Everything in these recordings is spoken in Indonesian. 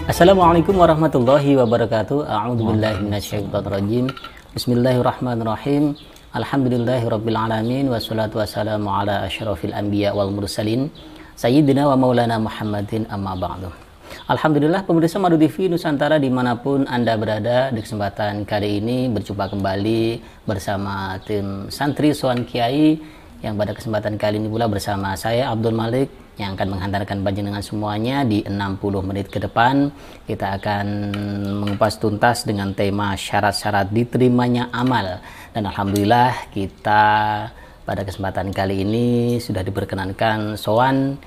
Assalamualaikum warahmatullahi wabarakatuh. A'udzubillahi minasyaitonirrajim. Bismillahirrahmanirrahim. Alhamdulillahirabbil alamin wassalatu wassalamu ala asyrafil anbiya wal mursalin sayyidina wa maulana Muhammadin amma ba'du. Alhamdulillah pemirsa Madu TV Nusantara dimanapun Anda berada, di kesempatan kali ini berjumpa kembali bersama tim Santri Soan Kiai, yang pada kesempatan kali ini pula bersama saya Abdul Malik yang akan menghantarkan panjenengan semuanya di 60 menit ke depan. Kita akan mengupas tuntas dengan tema syarat-syarat diterimanya amal. Dan alhamdulillah kita pada kesempatan kali ini sudah diperkenankan sowan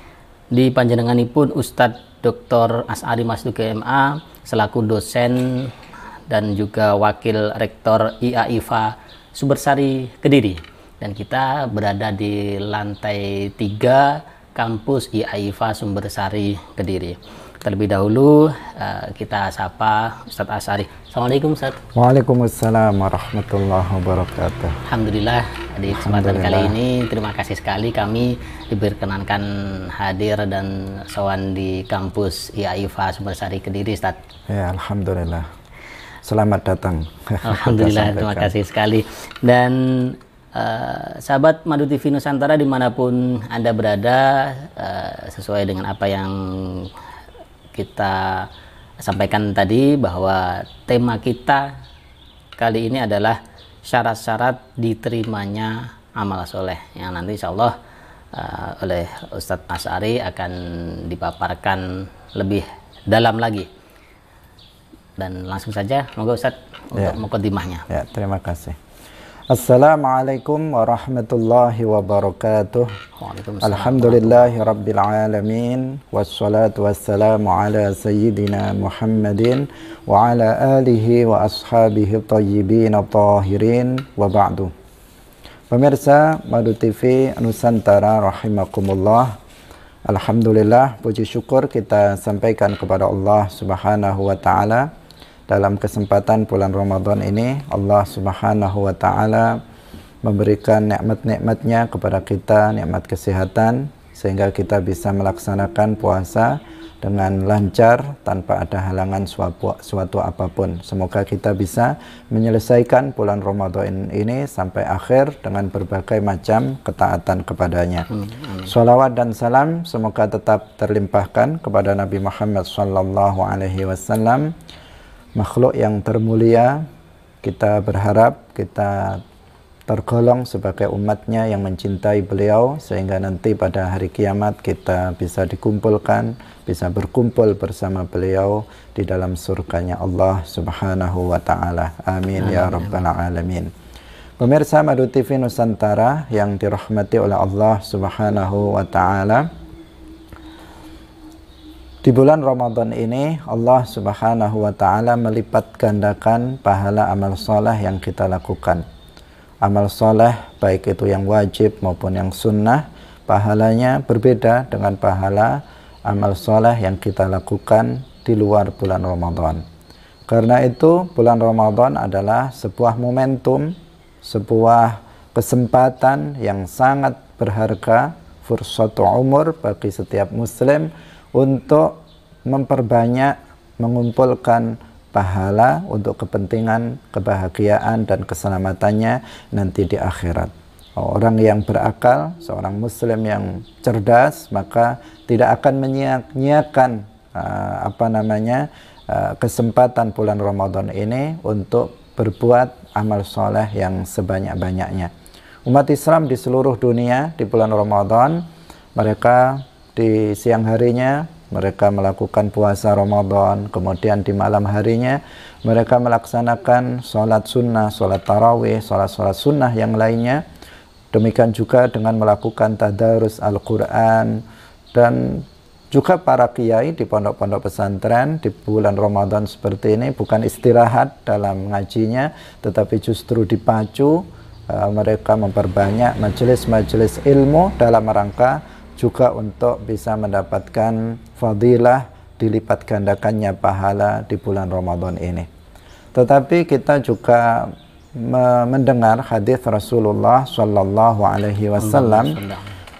di panjenenganipun Ustadz Dr. As'ari Masduki MA selaku dosen dan juga wakil rektor IAIFA Sumbersari Kediri. Dan kita berada di lantai 3 kampus IAIFA Sumbersari Kediri. Terlebih dahulu kita sapa Ustadz As'ari. Assalamualaikum Ustadz. Waalaikumsalam warahmatullahi wabarakatuh. Alhamdulillah di kesempatan kali ini terima kasih sekali kami diperkenankan hadir dan sowan di kampus IAIFA Sumbersari Kediri, Ustadz. Ya, alhamdulillah. Selamat datang. Alhamdulillah, terima kasih sekali. Dan sahabat Madu TV Nusantara dimanapun Anda berada, sesuai dengan apa yang kita sampaikan tadi, bahwa tema kita kali ini adalah syarat-syarat diterimanya amal soleh, yang nanti insya Allah oleh Ustadz As'ari akan dipaparkan lebih dalam lagi. Dan langsung saja monggo Ustadz untuk mukadimahnya. Ya, terima kasih. Assalamualaikum warahmatullahi wabarakatuh. Alhamdulillahi rabbil alamin, wassalatu wassalamu ala sayyidina Muhammadin wa ala alihi wa ashabihi tayyibin tahirin wa ba'du. Pemirsa Madu TV Nusantara rahimakumullah, alhamdulillah, puji syukur kita sampaikan kepada Allah Subhanahu wa taala. Dalam kesempatan bulan Ramadan ini, Allah Subhanahu wa ta'ala memberikan nikmat-nikmatnya kepada kita, nikmat kesehatan, sehingga kita bisa melaksanakan puasa dengan lancar tanpa ada halangan suatu apapun. Semoga kita bisa menyelesaikan bulan Ramadan ini sampai akhir dengan berbagai macam ketaatan kepadanya. Shalawat dan salam semoga tetap terlimpahkan kepada Nabi Muhammad sallallahu alaihi wasallam, makhluk yang termulia. Kita berharap kita tergolong sebagai umatnya yang mencintai beliau, sehingga nanti pada hari kiamat kita bisa dikumpulkan, bisa berkumpul bersama beliau di dalam surganya Allah Subhanahu wa ta'ala. Amin ya rabbal alamin. Pemirsa Madu TV Nusantara yang dirahmati oleh Allah Subhanahu wa ta'ala, di bulan Ramadan ini Allah Subhanahu wa ta'ala melipat gandakan pahala amal soleh yang kita lakukan. Amal soleh baik itu yang wajib maupun yang sunnah, pahalanya berbeda dengan pahala amal soleh yang kita lakukan di luar bulan Ramadan. Karena itu bulan Ramadan adalah sebuah momentum, sebuah kesempatan yang sangat berharga, fursatu umur bagi setiap muslim untuk memperbanyak mengumpulkan pahala untuk kepentingan kebahagiaan dan keselamatannya nanti di akhirat. Orang yang berakal, seorang muslim yang cerdas, maka tidak akan menyia-nyiakan kesempatan bulan Ramadan ini untuk berbuat amal soleh yang sebanyak-banyaknya. Umat Islam di seluruh dunia di bulan Ramadan, mereka di siang harinya mereka melakukan puasa Ramadan, kemudian di malam harinya mereka melaksanakan sholat sunnah, sholat tarawih, sholat sunnah yang lainnya. Demikian juga dengan melakukan tadarus Al-Quran. Dan juga para kiai di pondok-pondok pesantren di bulan Ramadan seperti ini bukan istirahat dalam ngajinya, tetapi justru dipacu mereka memperbanyak majelis-majelis ilmu dalam rangka juga untuk bisa mendapatkan fadilah, dilipat gandakannya pahala di bulan Ramadan ini. Tetapi kita juga mendengar hadis Rasulullah Sallallahu Alaihi Wasallam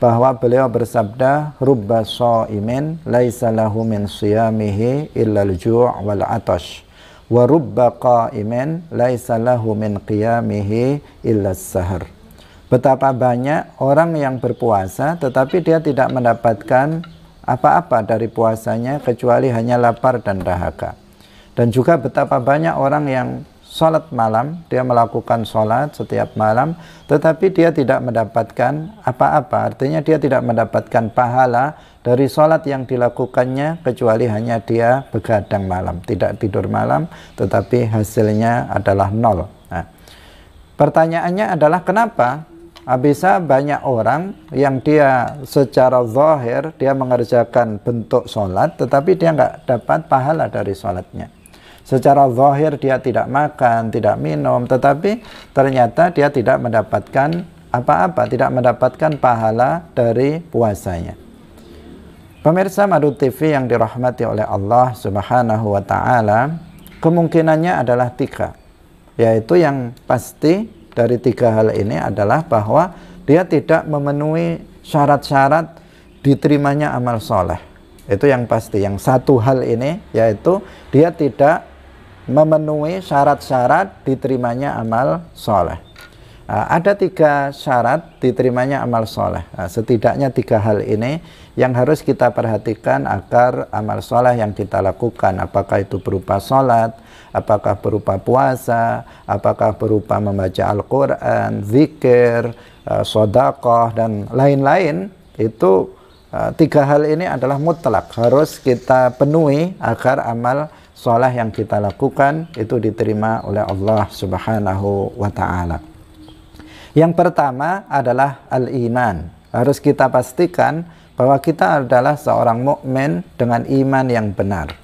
bahwa beliau bersabda, rubba sha'imin laisa lahu min shiyamihi illa al-ju' wal 'atash wa rubba qa'imin laisa lahu min qiyamihi illa as-sahar. Betapa banyak orang yang berpuasa tetapi dia tidak mendapatkan apa-apa dari puasanya kecuali hanya lapar dan dahaga. Dan juga betapa banyak orang yang sholat malam, dia melakukan sholat setiap malam, tetapi dia tidak mendapatkan apa-apa. Artinya dia tidak mendapatkan pahala dari sholat yang dilakukannya, kecuali hanya dia begadang malam, tidak tidur malam, tetapi hasilnya adalah nol. Nah, pertanyaannya adalah kenapa bisa banyak orang yang dia secara zahir, dia mengerjakan bentuk sholat, tetapi dia nggak dapat pahala dari sholatnya. Secara zahir dia tidak makan, tidak minum, tetapi ternyata dia tidak mendapatkan apa-apa, tidak mendapatkan pahala dari puasanya. Pemirsa Madu TV yang dirahmati oleh Allah Subhanahu wa Ta'ala, kemungkinannya adalah 3, yaitu yang pasti dari 3 hal ini adalah bahwa dia tidak memenuhi syarat-syarat diterimanya amal soleh. Itu yang pasti. Yang satu hal ini yaitu dia tidak memenuhi syarat-syarat diterimanya amal soleh. Ada 3 syarat diterimanya amal soleh. Setidaknya 3 hal ini yang harus kita perhatikan agar amal soleh yang kita lakukan, apakah itu berupa sholat, apakah berupa puasa, apakah berupa membaca Al-Quran, zikir, sedekah, dan lain-lain, itu 3 hal ini adalah mutlak, harus kita penuhi agar amal soleh yang kita lakukan itu diterima oleh Allah Subhanahu wa Ta'ala. Yang pertama adalah al-iman. Harus kita pastikan bahwa kita adalah seorang mukmin dengan iman yang benar.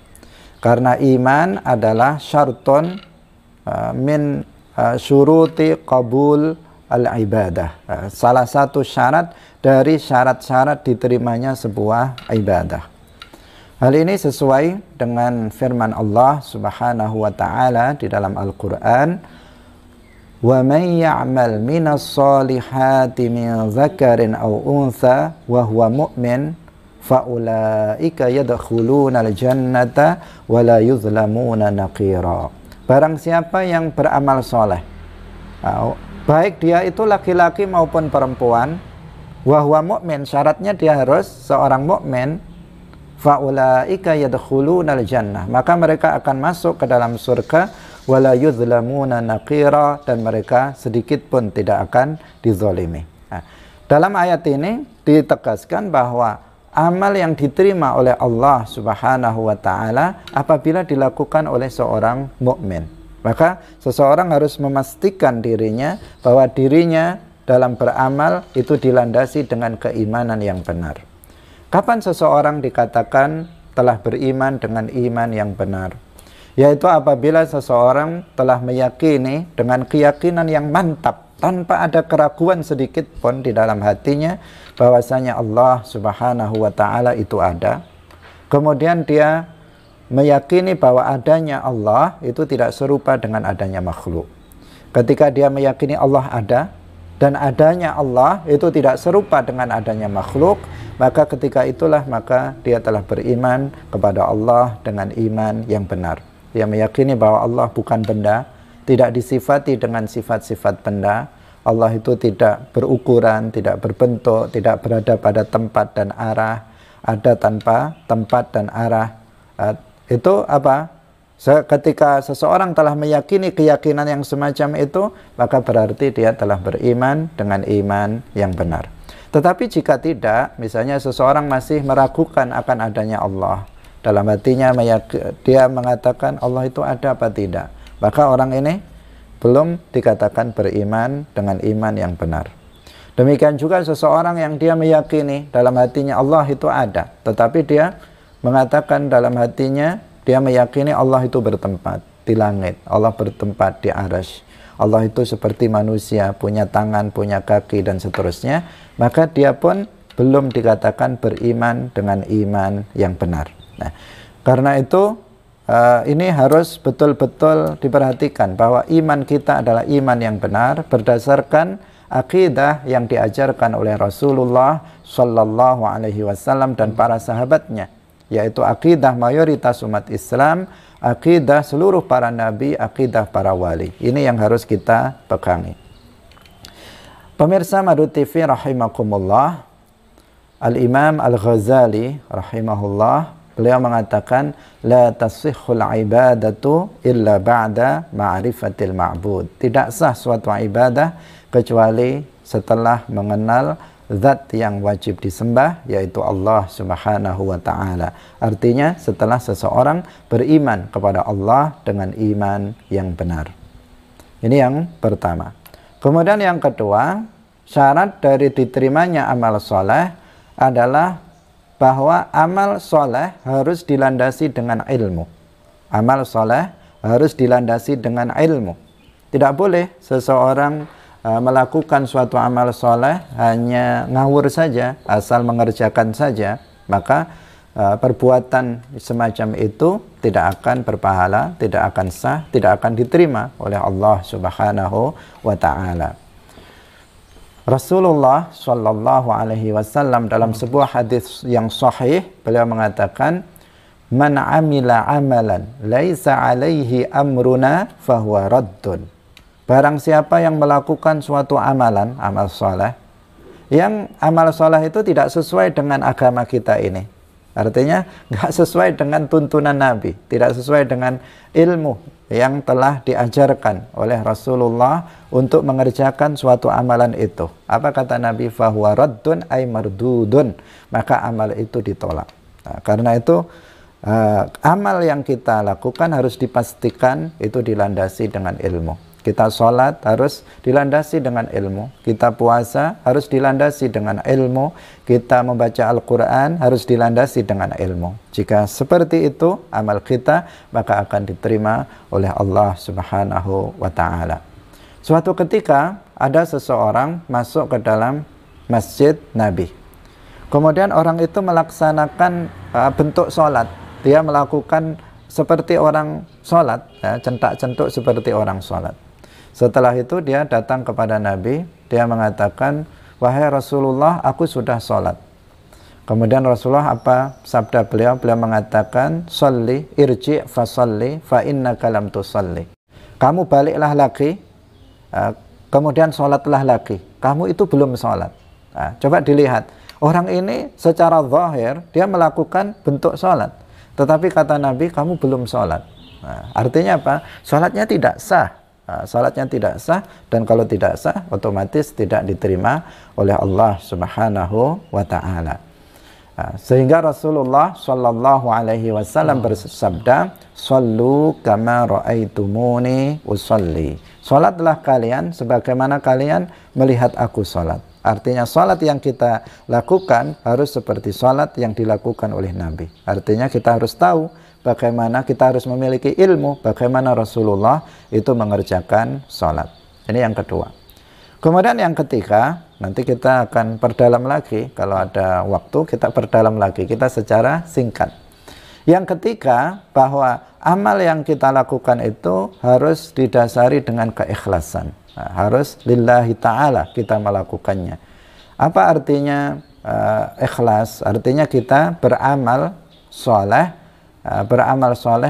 Karena iman adalah syartun min syuruti qabul al-ibadah. Salah satu syarat dari syarat-syarat diterimanya sebuah ibadah. Hal ini sesuai dengan firman Allah Subhanahu wa Ta'ala di dalam Al-Qur'an, "Wa man ya'mal minas solihati min dzakarin aw untha wa huwa mu'min fa ulaika yadkhuluna al-jannata wa la yuzlamuna naqira." Barang siapa yang beramal soleh, baik dia itu laki-laki maupun perempuan, wa huwa mu'min, syaratnya dia harus seorang mukmin, faulaika yadkhulunal jannah, maka mereka akan masuk ke dalam surga, wala yuzlamuna naqira, dan mereka sedikit pun tidak akan dizalimi. Nah, dalam ayat ini ditegaskan bahwa amal yang diterima oleh Allah Subhanahu wa Ta'ala apabila dilakukan oleh seorang mukmin, maka seseorang harus memastikan dirinya bahwa dirinya dalam beramal itu dilandasi dengan keimanan yang benar. Kapan seseorang dikatakan telah beriman dengan iman yang benar? Yaitu apabila seseorang telah meyakini dengan keyakinan yang mantap, tanpa ada keraguan sedikit pun di dalam hatinya, bahwasanya Allah Subhanahu wa Ta'ala itu ada. Kemudian dia meyakini bahwa adanya Allah itu tidak serupa dengan adanya makhluk. Ketika dia meyakini Allah ada, dan adanya Allah itu tidak serupa dengan adanya makhluk, maka ketika itulah maka dia telah beriman kepada Allah dengan iman yang benar. Dia meyakini bahwa Allah bukan benda, tidak disifati dengan sifat-sifat benda. Allah itu tidak berukuran, tidak berbentuk, tidak berada pada tempat dan arah, ada tanpa tempat dan arah. Itu apa? Ketika seseorang telah meyakini keyakinan yang semacam itu, maka berarti dia telah beriman dengan iman yang benar. Tetapi jika tidak, misalnya seseorang masih meragukan akan adanya Allah, dalam hatinya dia mengatakan Allah itu ada apa tidak, maka orang ini belum dikatakan beriman dengan iman yang benar. Demikian juga seseorang yang dia meyakini dalam hatinya Allah itu ada, tetapi dia mengatakan dalam hatinya dia meyakini Allah itu bertempat di langit, Allah bertempat di arsy, Allah itu seperti manusia, punya tangan, punya kaki, dan seterusnya, maka dia pun belum dikatakan beriman dengan iman yang benar. Nah, karena itu ini harus betul-betul diperhatikan bahwa iman kita adalah iman yang benar berdasarkan akidah yang diajarkan oleh Rasulullah Shallallahu Alaihi Wasallam dan para sahabatnya, yaitu akidah mayoritas umat Islam, akidah seluruh para nabi, akidah para wali. Ini yang harus kita pegangi. Pemirsa Madu TV rahimakumullah, Al-Imam Al-Ghazali rahimahullah, beliau mengatakan la tasihhul ibadatu illa ba'da ma'rifatil ma'bud. Tidak sah suatu ibadah kecuali setelah mengenal zat yang wajib disembah, yaitu Allah Subhanahu wa taala. Artinya setelah seseorang beriman kepada Allah dengan iman yang benar. Ini yang pertama. Kemudian yang kedua, syarat dari diterimanya amal soleh adalah bahwa amal soleh harus dilandasi dengan ilmu. Amal soleh harus dilandasi dengan ilmu. Tidak boleh seseorang melakukan suatu amal soleh hanya ngawur saja, asal mengerjakan saja, maka perbuatan semacam itu tidak akan berpahala, tidak akan sah, tidak akan diterima oleh Allah Subhanahu wa ta'ala. Rasulullah Shallallahu Alaihi Wasallam dalam sebuah hadis yang sahih, beliau mengatakan, man amila amalan laisa alaihi amruna fahuwa raddun. Barang siapa yang melakukan suatu amalan, amal soleh, yang amal soleh itu tidak sesuai dengan agama kita ini, artinya nggak sesuai dengan tuntunan Nabi, tidak sesuai dengan ilmu yang telah diajarkan oleh Rasulullah untuk mengerjakan suatu amalan itu. Apa kata Nabi? Fahuwa raddun ay mardudun. Maka amal itu ditolak. Nah, karena itu amal yang kita lakukan harus dipastikan itu dilandasi dengan ilmu. Kita sholat harus dilandasi dengan ilmu. Kita puasa harus dilandasi dengan ilmu. Kita membaca Al-Quran harus dilandasi dengan ilmu. Jika seperti itu amal kita, maka akan diterima oleh Allah Subhanahu wa ta'ala. Suatu ketika ada seseorang masuk ke dalam masjid Nabi. Kemudian orang itu melaksanakan bentuk sholat. Dia melakukan seperti orang sholat, ya, centak-centuk seperti orang sholat. Setelah itu dia datang kepada Nabi, dia mengatakan, wahai Rasulullah, aku sudah sholat. Kemudian Rasulullah apa sabda beliau? Beliau mengatakan, sholli irji' fa sholli fa innaka lam tusalli. Kamu baliklah lagi, kemudian sholatlah lagi. Kamu itu belum sholat. Nah, coba dilihat, orang ini secara zahir dia melakukan bentuk sholat, tetapi kata Nabi, kamu belum sholat. Nah, artinya apa? Sholatnya tidak sah. Salatnya tidak sah, dan kalau tidak sah otomatis tidak diterima oleh Allah Subhanahu wa ta'ala. Sehingga Rasulullah Shallallahu Alaihi Wasallam bersabda, "Shallu kama ra'aitumuni usolli." Salatlah kalian sebagaimana kalian melihat aku salat. Artinya salat yang kita lakukan harus seperti salat yang dilakukan oleh Nabi. Artinya kita harus tahu bagaimana, kita harus memiliki ilmu bagaimana Rasulullah itu mengerjakan sholat. Ini yang kedua. Kemudian yang ketiga, nanti kita akan perdalam lagi, kalau ada waktu kita perdalam lagi, kita secara singkat. Yang ketiga, bahwa amal yang kita lakukan itu harus didasari dengan keikhlasan. Nah, harus lillahi ta'ala kita melakukannya. Apa artinya ikhlas? Artinya kita beramal soleh,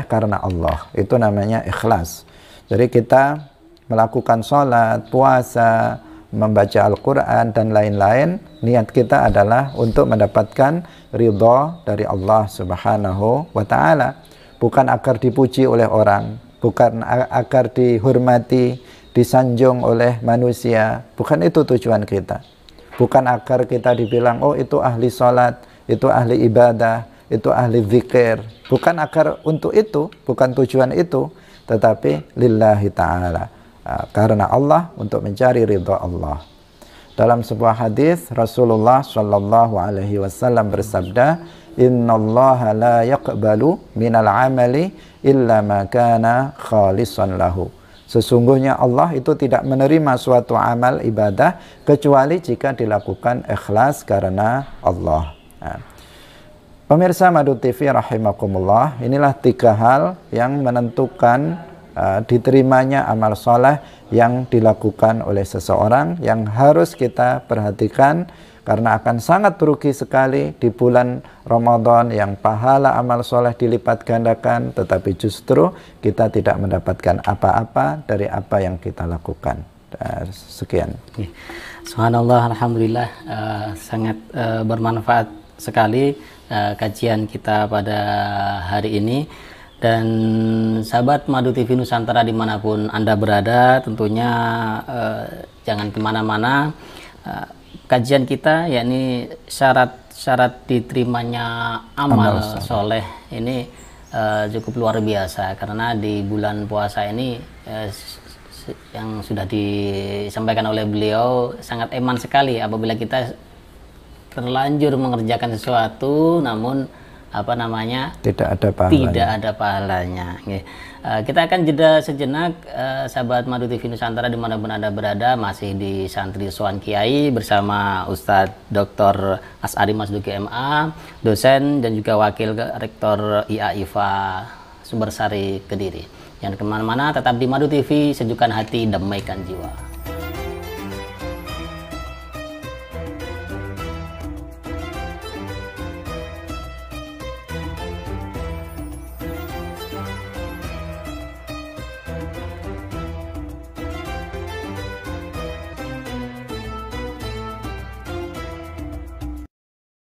karena Allah. Itu namanya ikhlas. Jadi kita melakukan sholat, puasa, membaca Al-Quran, dan lain-lain, niat kita adalah untuk mendapatkan ridha dari Allah Subhanahu wa ta'ala. Bukan agar dipuji oleh orang, bukan agar dihormati, disanjung oleh manusia. Bukan itu tujuan kita. Bukan agar kita dibilang, oh itu ahli sholat, itu ahli ibadah, itu ahli zikir. Bukan agar untuk itu, bukan tujuan itu, tetapi lillahi ta'ala, karena Allah, untuk mencari ridha Allah. Dalam sebuah hadis Rasulullah Shallallahu Alaihi Wasallam bersabda, innallaha la yaqbalu minal amali illa ma kana khalisan lahu. Sesungguhnya Allah itu tidak menerima suatu amal ibadah kecuali jika dilakukan ikhlas karena Allah. Pemirsa Madu TV rahimakumullah, inilah 3 hal yang menentukan diterimanya amal soleh yang dilakukan oleh seseorang, yang harus kita perhatikan karena akan sangat merugi sekali di bulan Ramadan yang pahala amal soleh dilipat gandakan, tetapi justru kita tidak mendapatkan apa-apa dari apa yang kita lakukan. Sekian. Subhanallah, alhamdulillah, sangat bermanfaat sekali kajian kita pada hari ini. Dan sahabat Madu TV Nusantara dimanapun Anda berada, tentunya jangan kemana-mana. Kajian kita yakni syarat diterimanya amal soleh ini cukup luar biasa, karena di bulan puasa ini yang sudah disampaikan oleh beliau sangat eman sekali apabila kita terlanjur mengerjakan sesuatu namun tidak ada pahalanya. Kita akan jeda sejenak, sahabat Madu TV Nusantara dimanapun Anda berada, masih di Santri Soan Kiai bersama Ustadz Dr. As'ari Masduki MA, dosen dan juga wakil rektor IAIFA Sumbersari Kediri. Yang kemana-mana tetap di Madu TV, sejukkan hati, damaikan jiwa.